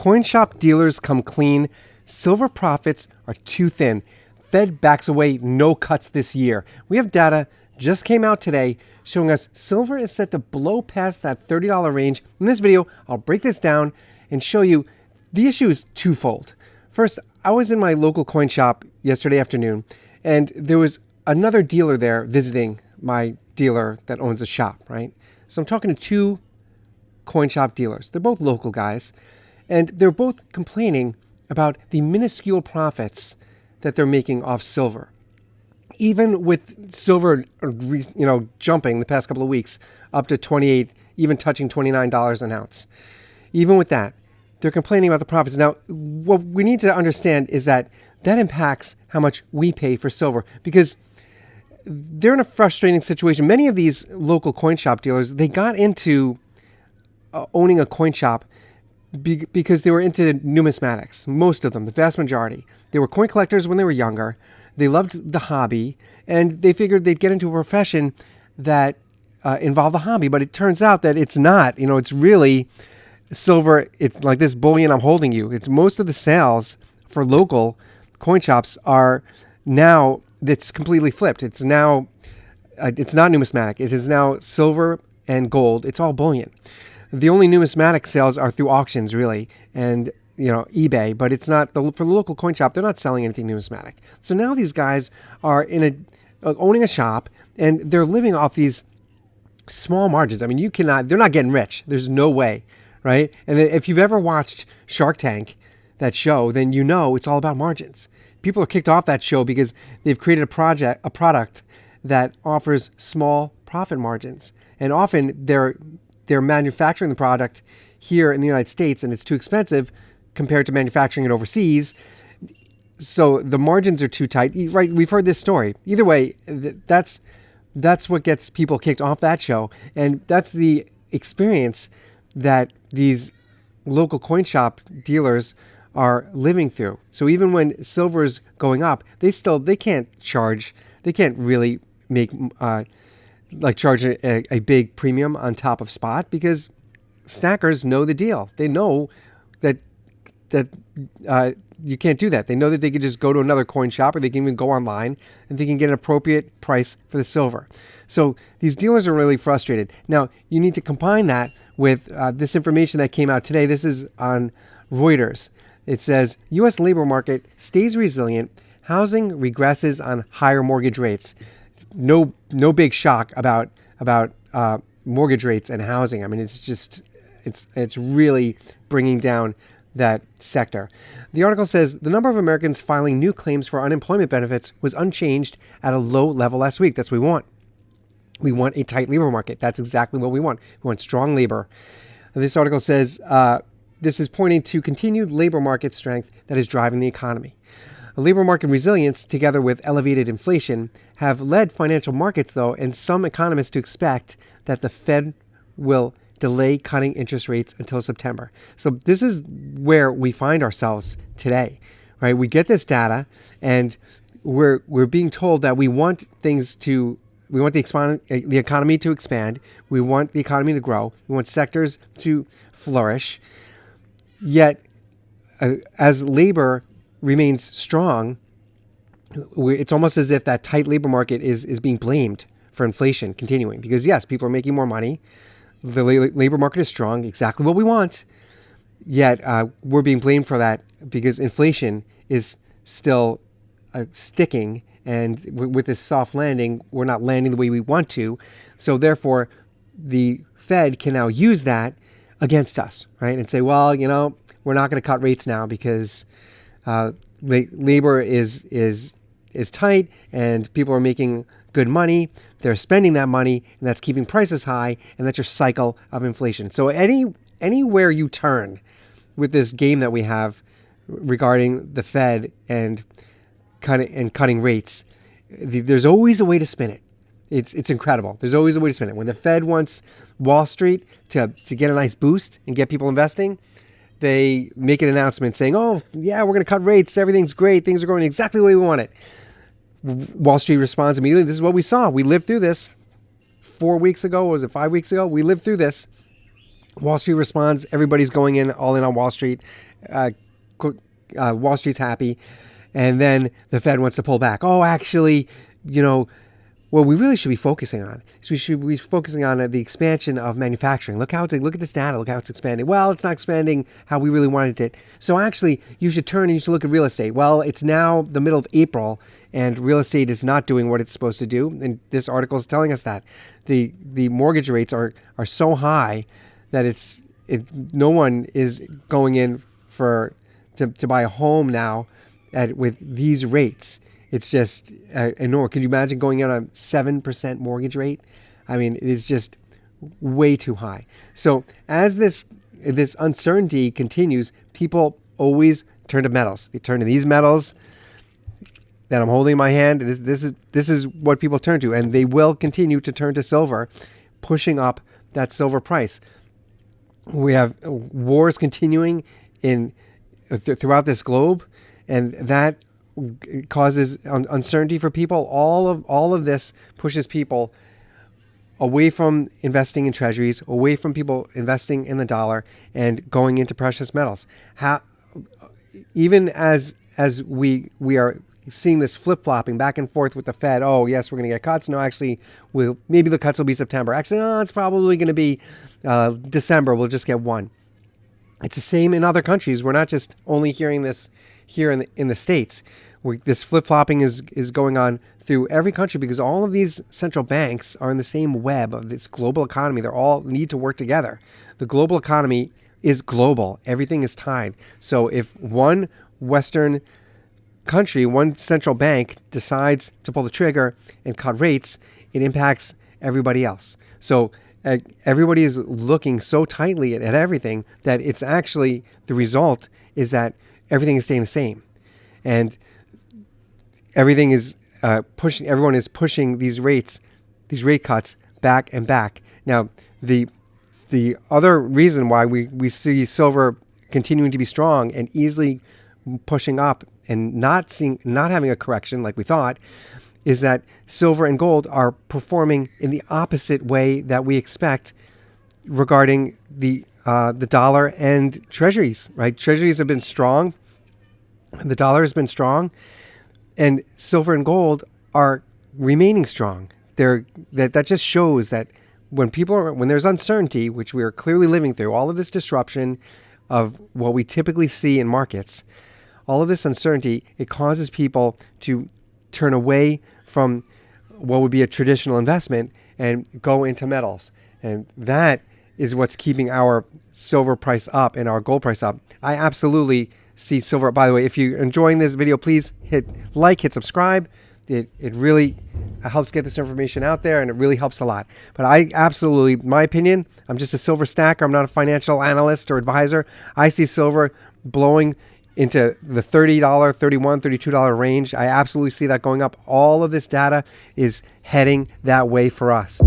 Coin shop dealers come clean. Silver profits are too thin. Fed backs away, no cuts this year. We have data just came out today showing us silver is set to blow past that $30 range. In this video, I'll break this down and show you the issue is twofold. First, I was in my local coin shop yesterday afternoon, and there was another dealer there visiting my dealer that owns a shop, right? So I'm talking to two coin shop dealers. They're both local guys, and they're both complaining about the minuscule profits that they're making off silver. Even with silver, jumping the past couple of weeks up to 28, even touching $29 an ounce. Even with that, they're complaining about the profits. Now, what we need to understand is that impacts how much we pay for silver, because they're in a frustrating situation. Many of these local coin shop dealers, they got into owning a coin shop because they were into numismatics. Most of them, the vast majority. They were coin collectors when they were younger. They loved the hobby, and they figured they'd get into a profession that involved the hobby. But it turns out that it's not. It's really silver. It's like this bullion I'm holding you. It's most of the sales for local coin shops are now, it's completely flipped. It's now, it's not numismatic. It is now silver and gold. It's all bullion. The only numismatic sales are through auctions, really, and eBay. But it's not for the local coin shop. They're not selling anything numismatic. So now these guys are owning a shop, and they're living off these small margins. I mean, they're not getting rich. There's no way, right? And if you've ever watched Shark Tank, that show, then it's all about margins. People are kicked off that show because they've created a product that offers small profit margins, and often they're manufacturing the product here in the United States, and it's too expensive compared to manufacturing it overseas. So the margins are too tight, right? We've heard this story. Either way, that's what gets people kicked off that show, and that's the experience that these local coin shop dealers are living through. So even when silver is going up, they can't really make charge a big premium on top of spot, because stackers know the deal. They know that you can't do that. They know that they could just go to another coin shop, or they can even go online and they can get an appropriate price for the silver. So these dealers are really frustrated. Now, you need to combine that with this information that came out today. This is on Reuters. It says, U.S. labor market stays resilient. Housing regresses on higher mortgage rates. No big shock about mortgage rates and housing. I mean, it's really bringing down that sector. The article says the number of Americans filing new claims for unemployment benefits was unchanged at a low level last week. That's what we want. We want a tight labor market. That's exactly what we want. We want strong labor. This article says this is pointing to continued labor market strength that is driving the economy. Labor market resilience, together with elevated inflation, have led financial markets, though, and some economists to expect that the Fed will delay cutting interest rates until September. So this is where we find ourselves today, right? We get this data, and we're being told that we want the economy to expand. We want the economy to grow. We want sectors to flourish. Yet, as labor remains strong, it's almost as if that tight labor market is being blamed for inflation continuing. Because yes, people are making more money. The labor market is strong, exactly what we want. Yet we're being blamed for that because inflation is still sticking. And with this soft landing, we're not landing the way we want to. So therefore, the Fed can now use that against us, right? And say, well, we're not going to cut rates now because labor is tight and people are making good money. They're spending that money, and that's keeping prices high, and that's your cycle of inflation. So anywhere you turn with this game that we have regarding the Fed and cutting rates, there's always a way to spin it. It's incredible. There's always a way to spin it. When the Fed wants Wall Street to get a nice boost and get people investing, they make an announcement saying, oh, yeah, we're going to cut rates. Everything's great. Things are going exactly the way we want it. Wall Street responds immediately. This is what we saw. We lived through this 4 weeks ago. Or was it 5 weeks ago? We lived through this. Wall Street responds. Everybody's going in, all in on Wall Street. Wall Street's happy. And then the Fed wants to pull back. Oh, actually, what we really should be focusing on is we should be focusing on the expansion of manufacturing. Look at this data. Look how it's expanding. Well, it's not expanding how we really wanted it. So actually, you should turn and you should look at real estate. Well, it's now the middle of April, and real estate is not doing what it's supposed to do. And this article is telling us that the mortgage rates are so high that no one is going in to buy a home now with these rates. It's just enormous. Could you imagine going in on a 7% mortgage rate? I mean, it is just way too high. So as this uncertainty continues, people always turn to metals. They turn to these metals that I'm holding in my hand. This is what people turn to, and they will continue to turn to silver, pushing up that silver price. We have wars continuing throughout this globe, and that causes uncertainty for people. All of this pushes people away from investing in treasuries, away from people investing in the dollar, and going into precious metals. Even as we are seeing this flip-flopping back and forth with the Fed. Oh, yes, we're going to get cuts. No, actually, maybe the cuts will be September. Actually, no, it's probably going to be December. We'll just get one. It's the same in other countries. We're not just only hearing this here in the States. This flip-flopping is going on through every country because all of these central banks are in the same web of this global economy. They all need to work together. The global economy is global. Everything is tied. So if one Western country, one central bank decides to pull the trigger and cut rates, it impacts everybody else. So everybody is looking so tightly at everything that it's actually the result is that everything is staying the same. And everything is everyone is pushing these rate cuts back and back. Now, the other reason why we see silver continuing to be strong and easily pushing up and not having a correction like we thought is that silver and gold are performing in the opposite way that we expect regarding the dollar and treasuries, right? Treasuries have been strong. The dollar has been strong. And silver and gold are remaining strong. That just shows that when there's uncertainty, which we are clearly living through, all of this disruption of what we typically see in markets, all of this uncertainty, it causes people to turn away from what would be a traditional investment and go into metals. And that is what's keeping our silver price up and our gold price up. I absolutely see silver. By the way, if you're enjoying this video, please hit subscribe. It really helps get this information out there, and it really helps a lot. But I absolutely, my opinion, I'm just a silver stacker. I'm not a financial analyst or advisor. I see silver blowing into the $30, $31, $32 range. I absolutely see that going up. All of this data is heading that way for us.